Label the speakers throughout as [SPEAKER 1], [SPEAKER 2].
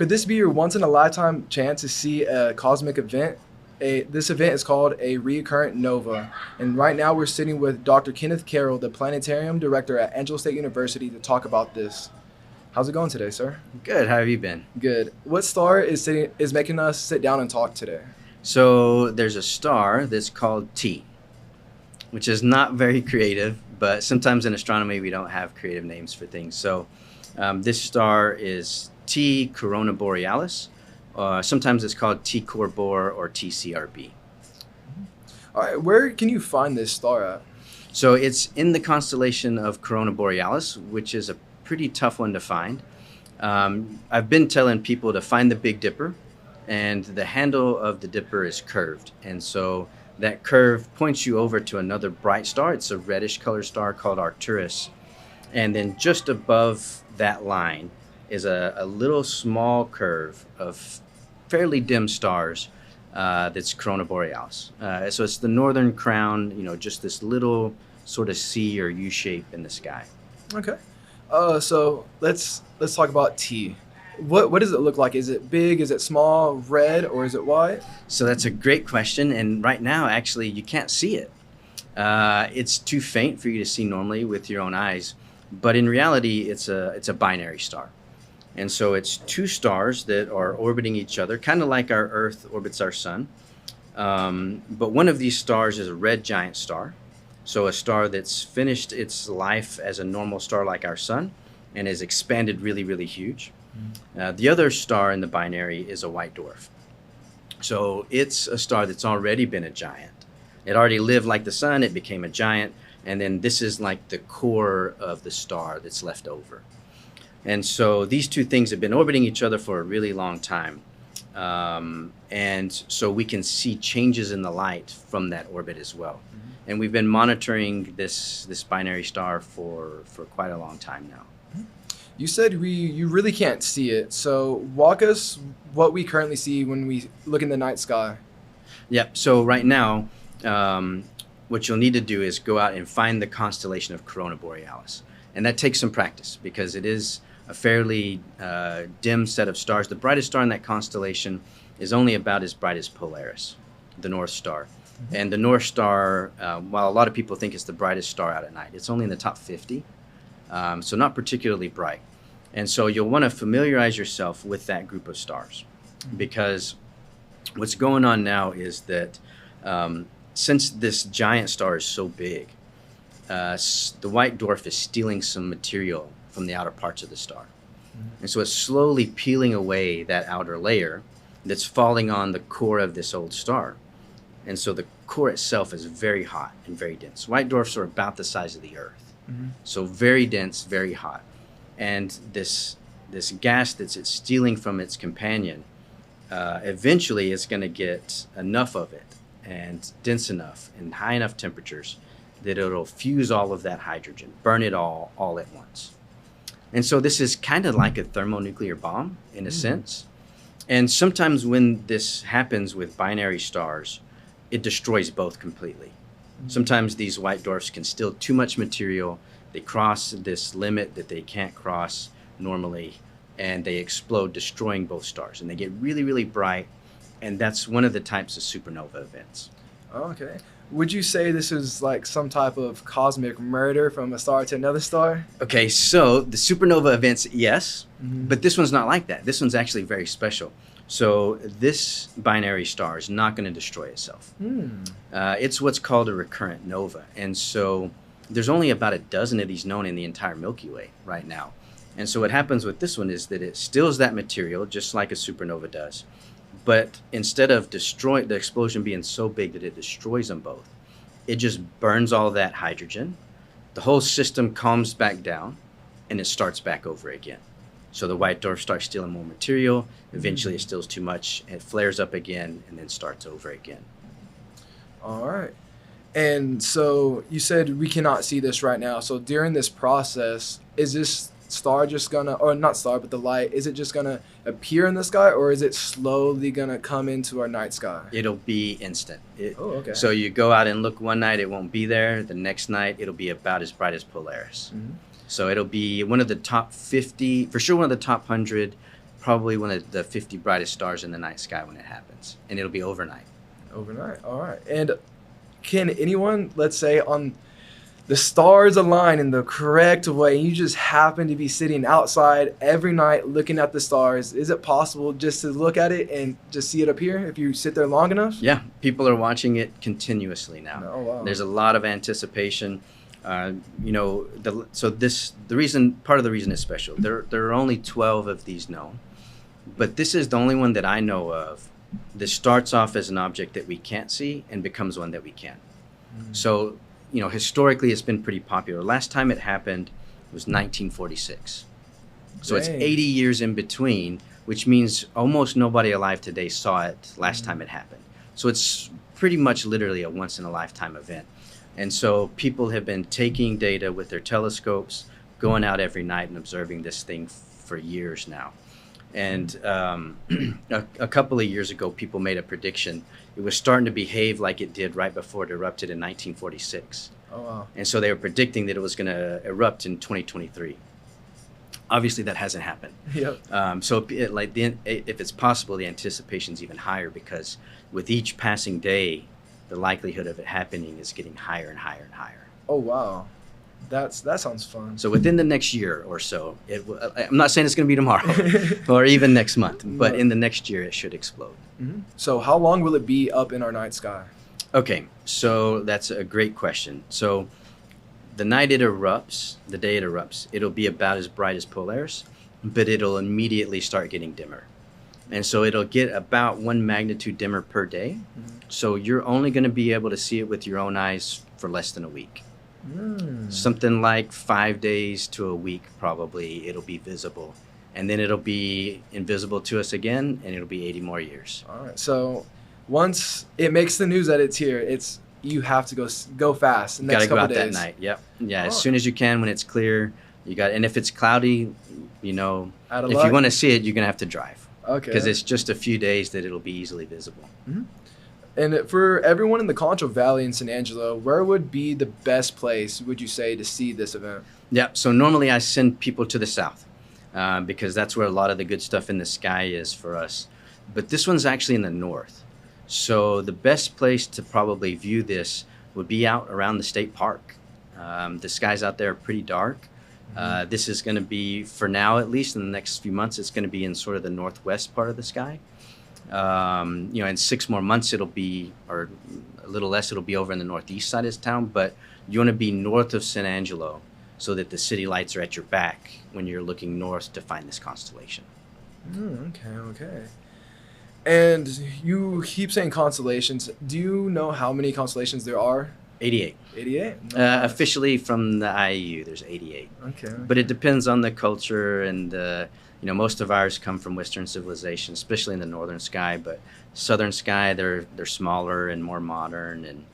[SPEAKER 1] Could this be your once-in-a-lifetime chance to see a cosmic event? This event is called a recurrent nova. And right now we're sitting with Dr. Kenneth Carrell, the planetarium director at Angelo State University, to talk about this. How's it going today, sir?
[SPEAKER 2] Good. How have you been?
[SPEAKER 1] Good. What star is making us sit down and talk today?
[SPEAKER 2] So there's a star that's called T, which is not very creative, but sometimes in astronomy we don't have creative names for things. So this star is T Coronae Borealis. Sometimes it's called T Cor or TCRB.
[SPEAKER 1] All right, where can you find this star at?
[SPEAKER 2] So it's in the constellation of Corona Borealis, which is a pretty tough one to find. I've been telling people to find the Big Dipper, and the handle of the dipper is curved. And so that curve points you over to another bright star. It's a reddish color star called Arcturus. And then just above that line is a little small curve of fairly dim stars that's Corona Borealis. So it's the northern crown, just this little sort of C or U shape in the sky.
[SPEAKER 1] Okay. So let's talk about T. What does it look like? Is it big? Is it small, red, or is it white?
[SPEAKER 2] So that's a great question. And right now, actually, you can't see it. It's too faint for you to see normally with your own eyes. But in reality, it's a binary star. And so it's two stars that are orbiting each other, kind of like our Earth orbits our sun. But one of these stars is a red giant star. So a star that's finished its life as a normal star like our sun and has expanded really, really huge. The other star in the binary is a white dwarf. So it's a star that's already been a giant. It already lived like the sun, it became a giant, and then this is like the core of the star that's left over. And so these two things have been orbiting each other for a really long time. And so we can see changes in the light from that orbit as well. And we've been monitoring this binary star for quite a long time now.
[SPEAKER 1] You said you really can't see it. So walk us what we currently see when we look in the night sky.
[SPEAKER 2] Yep. So right now, what you'll need to do is go out and find the constellation of Corona Borealis. And that takes some practice because it is a fairly dim set of stars. The brightest star in that constellation is only about as bright as Polaris, the North Star. And the North Star, while a lot of people think it's the brightest star out at night, it's only in the top 50, so not particularly bright. And so you'll want to familiarize yourself with that group of stars, because what's going on now is that since this giant star is so big, the white dwarf is stealing some material from the outer parts of the star. And so it's slowly peeling away that outer layer that's falling on the core of this old star. And so the core itself is very hot and very dense. White dwarfs are about the size of the Earth. So very dense, very hot. And this gas that's it's stealing from its companion, eventually it's going to get enough of it and dense enough and high enough temperatures that it'll fuse all of that hydrogen, burn it all at once. And so this is kind of like a thermonuclear bomb in a sense. And sometimes when this happens with binary stars, it destroys both completely. Sometimes these white dwarfs can steal too much material. They cross this limit that they can't cross normally, and they explode, destroying both stars. And they get really, really bright, and that's one of the types of supernova events.
[SPEAKER 1] Oh, okay. Would you say this is like some type of cosmic murder from a star to another star?
[SPEAKER 2] Okay, so the supernova events, yes, but this one's not like that. This one's actually very special. So this binary star is not going to destroy itself. It's what's called a recurrent nova. And so there's only about a dozen of these known in the entire Milky Way right now. And so what happens with this one is that it steals that material just like a supernova does. But instead of the explosion being so big that it destroys them both, it just burns all that hydrogen. The whole system calms back down and it starts back over again. So the white dwarf starts stealing more material. Eventually it steals too much. It flares up again and then starts over again.
[SPEAKER 1] All right. And so you said we cannot see this right now. So during this process, is this star just gonna, or not star, but the light, is it just gonna appear in the sky, or is it slowly gonna come into our night sky?
[SPEAKER 2] It'll be instant.
[SPEAKER 1] Okay.
[SPEAKER 2] So you go out and look one night, it won't be there. The next night, it'll be about as bright as Polaris. So it'll be one of the top 50, for sure one of the top 100 probably one of the 50 brightest stars in the night sky when it happens, and it'll be overnight.
[SPEAKER 1] Overnight. All right. And can anyone, let's say, on the stars align in the correct way, and you just happen to be sitting outside every night looking at the stars, is it possible just to look at it and just see it appear if you sit there long enough?
[SPEAKER 2] Yeah, people are watching it continuously now.
[SPEAKER 1] Oh, wow.
[SPEAKER 2] There's a lot of anticipation. You know, the reason, part of the reason is special. There are only 12 of these known, but this is the only one that I know of that starts off as an object that we can't see and becomes one that we can. So, you know, historically it's been pretty popular. Last time it happened was 1946. So it's 80 years in between, which means almost nobody alive today saw it last time it happened. So it's pretty much literally a once in a lifetime event. And so people have been taking data with their telescopes, going out every night and observing this thing for years now. And a couple of years ago, people made a prediction. It was starting to behave like it did right before it erupted in 1946.
[SPEAKER 1] Oh, wow.
[SPEAKER 2] And so they were predicting that it was going to erupt in 2023. Obviously, that hasn't happened.
[SPEAKER 1] Yep.
[SPEAKER 2] So if it's possible, the anticipation's even higher, because with each passing day, the likelihood of it happening is getting higher and higher and higher.
[SPEAKER 1] Oh, wow. That sounds fun.
[SPEAKER 2] So within the next year or so, I'm not saying it's going to be tomorrow or even next month, but in the next year it should explode.
[SPEAKER 1] So how long will it be up in our night sky?
[SPEAKER 2] Okay, so that's a great question. So the night it erupts, the day it erupts, it'll be about as bright as Polaris, but it'll immediately start getting dimmer. And so it'll get about 1 magnitude dimmer per day. So you're only going to be able to see it with your own eyes for less than a week. Something like 5 days to a week, probably, it'll be visible. And then it'll be invisible to us again, and it'll be 80 more years.
[SPEAKER 1] All right. So once it makes the news that it's here, you have to go fast.
[SPEAKER 2] You gotta go out that night. Yep. Yeah. As soon as you can, when it's clear, and if it's cloudy, you know, if you want to see it, you're gonna have to drive.
[SPEAKER 1] Okay.
[SPEAKER 2] Because it's just a few days that it'll be easily visible.
[SPEAKER 1] And for everyone in the Concho Valley in San Angelo, where would be the best place, would you say, to see this event?
[SPEAKER 2] Yeah, so normally I send people to the south because that's where a lot of the good stuff in the sky is for us. But this one's actually in the north. So the best place to probably view this would be out around the state park. The skies out there are pretty dark. This is going to be, for now at least, in the next few months, it's going to be in sort of the northwest part of the sky. You know, in 6 more months it'll be, or a little less, it'll be over in the northeast side of town, but you want to be north of San Angelo so that the city lights are at your back when you're looking north to find this constellation.
[SPEAKER 1] Okay. And you keep saying constellations. Do you know how many constellations there are?
[SPEAKER 2] 88.
[SPEAKER 1] 88?
[SPEAKER 2] Officially from the IAU, there's 88.
[SPEAKER 1] Okay.
[SPEAKER 2] But it depends on the culture, and you know, most of ours come from Western civilization, especially in the northern sky. But southern sky, they're smaller and more modern, and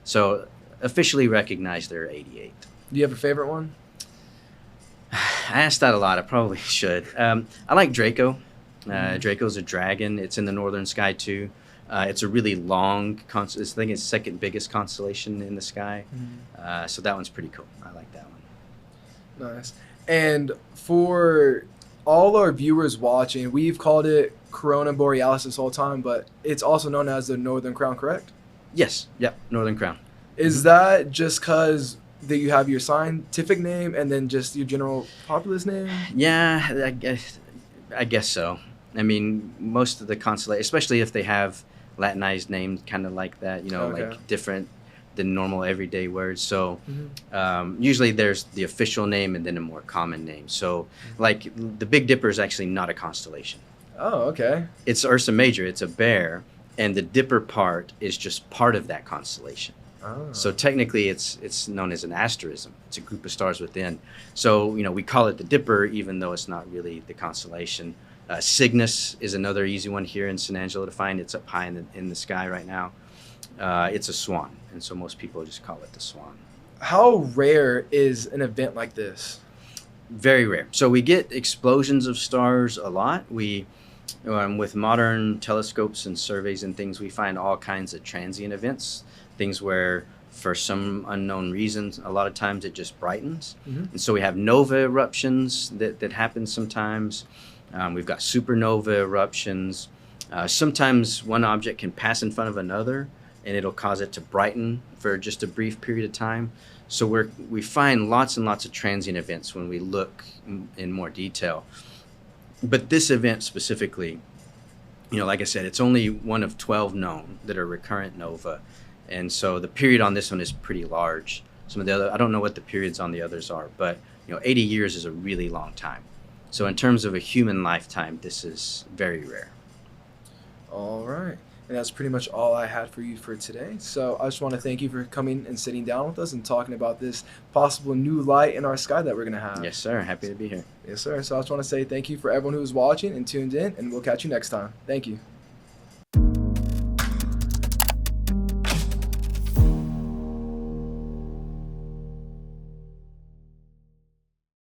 [SPEAKER 2] so officially recognized there are 88.
[SPEAKER 1] Do you have a favorite one?
[SPEAKER 2] I asked that a lot. I probably should. I like Draco. Draco's a dragon. It's in the northern sky too. It's a really long I think it's second biggest constellation in the sky. So that one's pretty cool. I like that one.
[SPEAKER 1] Nice. And for all our viewers watching, we've called it Corona Borealis this whole time, but it's also known as the Northern Crown, correct?
[SPEAKER 2] Yes. Yep. Northern Crown.
[SPEAKER 1] Is that just because that you have your scientific name and then just your general populace name?
[SPEAKER 2] Yeah, I guess so. I mean, most of the constellations, especially if they have Latinized names, kind of like that, you know, like different than normal everyday words. So usually there's the official name and then a more common name. So like the Big Dipper is actually not a constellation.
[SPEAKER 1] Oh, okay.
[SPEAKER 2] It's Ursa Major. It's a bear, and the Dipper part is just part of that constellation.
[SPEAKER 1] Oh.
[SPEAKER 2] So technically it's known as an asterism. It's a group of stars within. So, you know, we call it the Dipper even though it's not really the constellation. Cygnus is another easy one here in San Angelo to find. It's up high in the sky right now. It's a swan, and so most people just call it the swan.
[SPEAKER 1] How rare is an event like this?
[SPEAKER 2] Very rare. So we get explosions of stars a lot. We, with modern telescopes and surveys and things, we find all kinds of transient events, things where for some unknown reasons, a lot of times it just brightens. And so we have nova eruptions that happen sometimes. We've got supernova eruptions. Sometimes one object can pass in front of another, and it'll cause it to brighten for just a brief period of time. So we find lots and lots of transient events when we look in more detail. But this event specifically, like I said, it's only one of 12 known that are recurrent nova. And so the period on this one is pretty large. Some of the other, I don't know what the periods on the others are, but 80 years is a really long time. So in terms of a human lifetime, this is very rare.
[SPEAKER 1] All right. And that's pretty much all I had for you for today. So I just want to thank you for coming and sitting down with us and talking about this possible new light in our sky that we're going to have.
[SPEAKER 2] Yes, sir. Happy to be here.
[SPEAKER 1] Yes, sir. So I just want to say thank you for everyone who's watching and tuned in, and we'll catch you next time. Thank you.